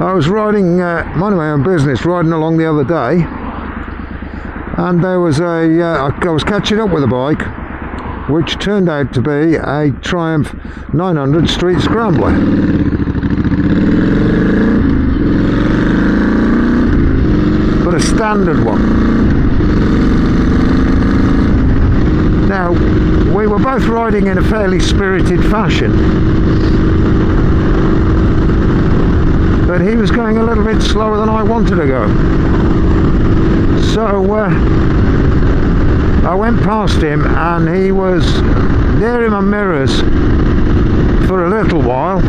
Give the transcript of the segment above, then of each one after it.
I was riding, minding my own business, riding along the other day, and there was I was catching up with a bike which turned out to be a Triumph 900 Street Scrambler. But a standard one. Now, we were both riding in a fairly spirited fashion, but he was going a little bit slower than I wanted to go. So I went past him, and he was near my mirrors for a little while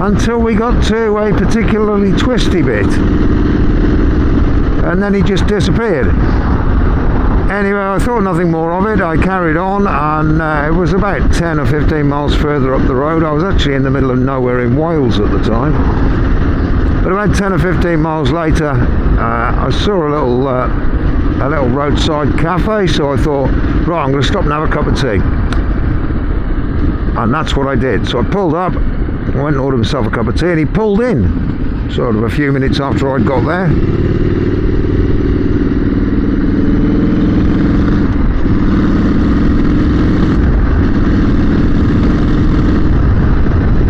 until we got to a particularly twisty bit, and then he just disappeared. Anyway, I thought nothing more of it. I carried on, and it was about 10 or 15 miles further up the road. I was actually in the middle of nowhere in Wales at the time. But about 10 or 15 miles later, I saw a little roadside cafe, so I thought, right, I'm going to stop and have a cup of tea. And that's what I did. So I pulled up, went and ordered myself a cup of tea, and he pulled in, sort of a few minutes after I'd got there.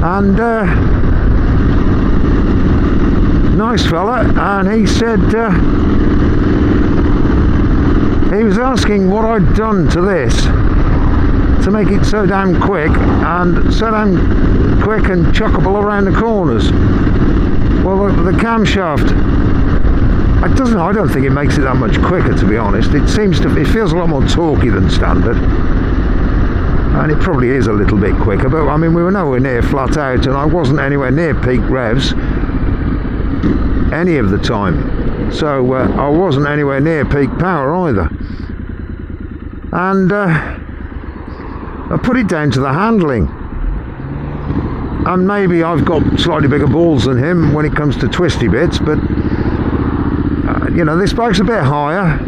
And nice fella, and he said he was asking what I'd done to this to make it so damn quick and chuckable around the corners. Well, the camshaft, I don't think it makes it that much quicker, to be honest. It feels a lot more torquey than standard. And it probably is a little bit quicker, but I mean, we were nowhere near flat out, and I wasn't anywhere near peak revs any of the time, so I wasn't anywhere near peak power either. And I put it down to the handling, and maybe I've got slightly bigger balls than him when it comes to twisty bits, but you know, this bike's a bit higher,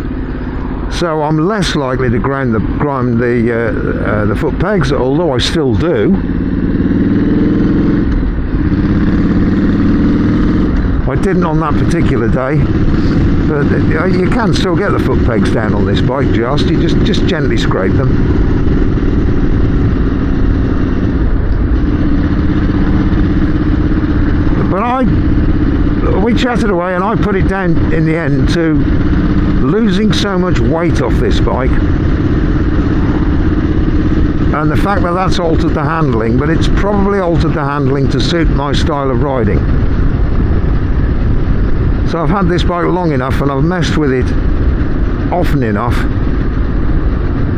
so I'm less likely to grind the foot pegs, although I still do. I didn't on that particular day, but you can still get the foot pegs down on this bike. You just gently scrape them. But we chatted away, and I put it down in the end to losing so much weight off this bike, and the fact that that's altered the handling, but it's probably altered the handling to suit my style of riding. So I've had this bike long enough, and I've messed with it often enough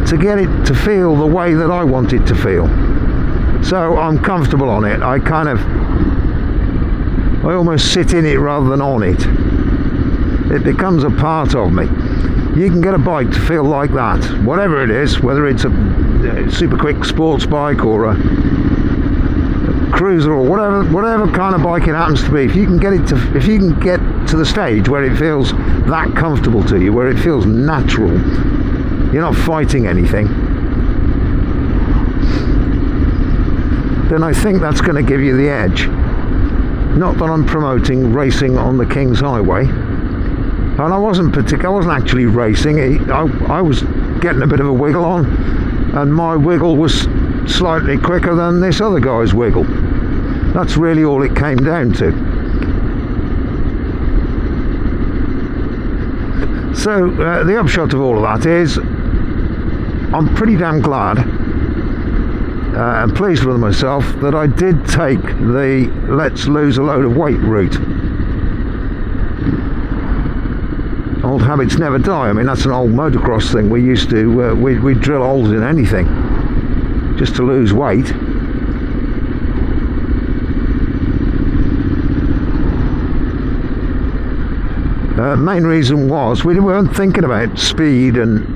to get it to feel the way that I want it to feel. So I'm comfortable on it. I almost sit in it rather than on it. It becomes a part of me. You can get a bike to feel like that, whatever it is, whether it's a super quick sports bike or a cruiser or whatever kind of bike it happens to be. If you can get to the stage where it feels that comfortable to you, where it feels natural, you're not fighting anything, then I think that's going to give you the edge. Not that I'm promoting racing on the King's Highway, and I wasn't actually racing. I was getting a bit of a wiggle on, and my wiggle was slightly quicker than this other guy's wiggle. That's really all it came down to. So the upshot of all of that is I'm pretty damn glad and pleased with myself that I did take the let's lose a load of weight route. Old habits never die. I mean, that's an old motocross thing. We used to we'd drill holes in anything just to lose weight. Main reason was we weren't thinking about speed and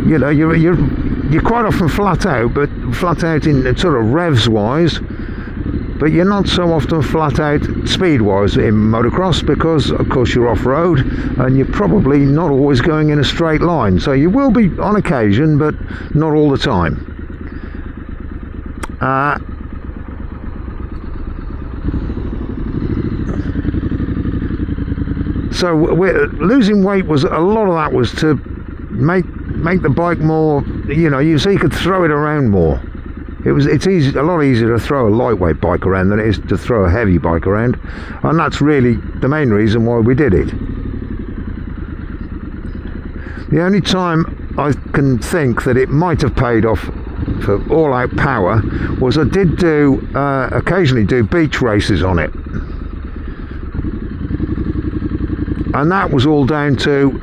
you know, you're quite often flat out, but flat out in sort of revs wise, but you're not so often flat out speed-wise in motocross, because of course you're off-road and you're probably not always going in a straight line. So you will be on occasion, but not all the time. So losing weight was, a lot of that was to make the bike more, so you could throw it around more. It's a lot easier to throw a lightweight bike around than it is to throw a heavy bike around, and that's really the main reason why we did it. The only time I can think that it might have paid off for all-out power was I did occasionally do beach races on it, and that was all down to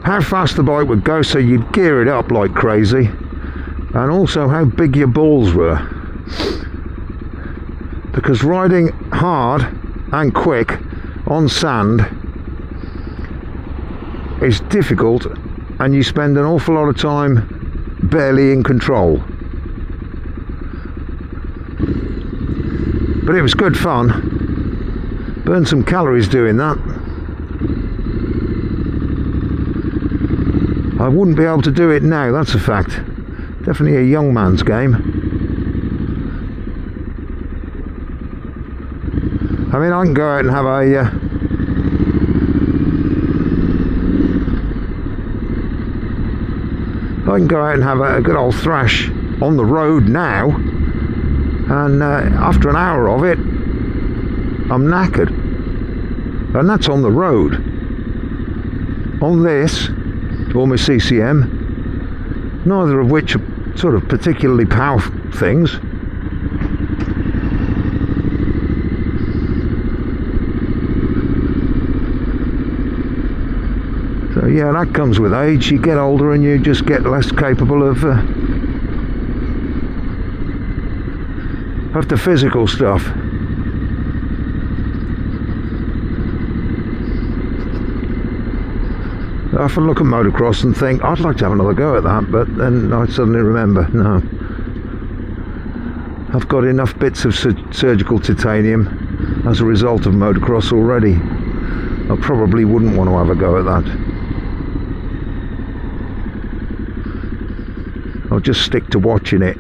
how fast the bike would go, so you'd gear it up like crazy, and also how big your balls were, because riding hard and quick on sand is difficult, and you spend an awful lot of time barely in control. But it was good fun. Burned some calories doing that. I wouldn't be able to do it now, that's a fact. Definitely a young man's game. I mean, I can go out and have a good old thrash on the road now, and after an hour of it I'm knackered, and that's on the road. On this, or my CCM, neither of which are sort of particularly powerful things. So yeah, that comes with age. You get older and you just get less capable of the physical stuff. I often look at motocross and think I'd like to have another go at that, but then I suddenly remember, no, I've got enough bits of surgical titanium as a result of motocross already. I probably wouldn't want to have a go at that. I'll just stick to watching it.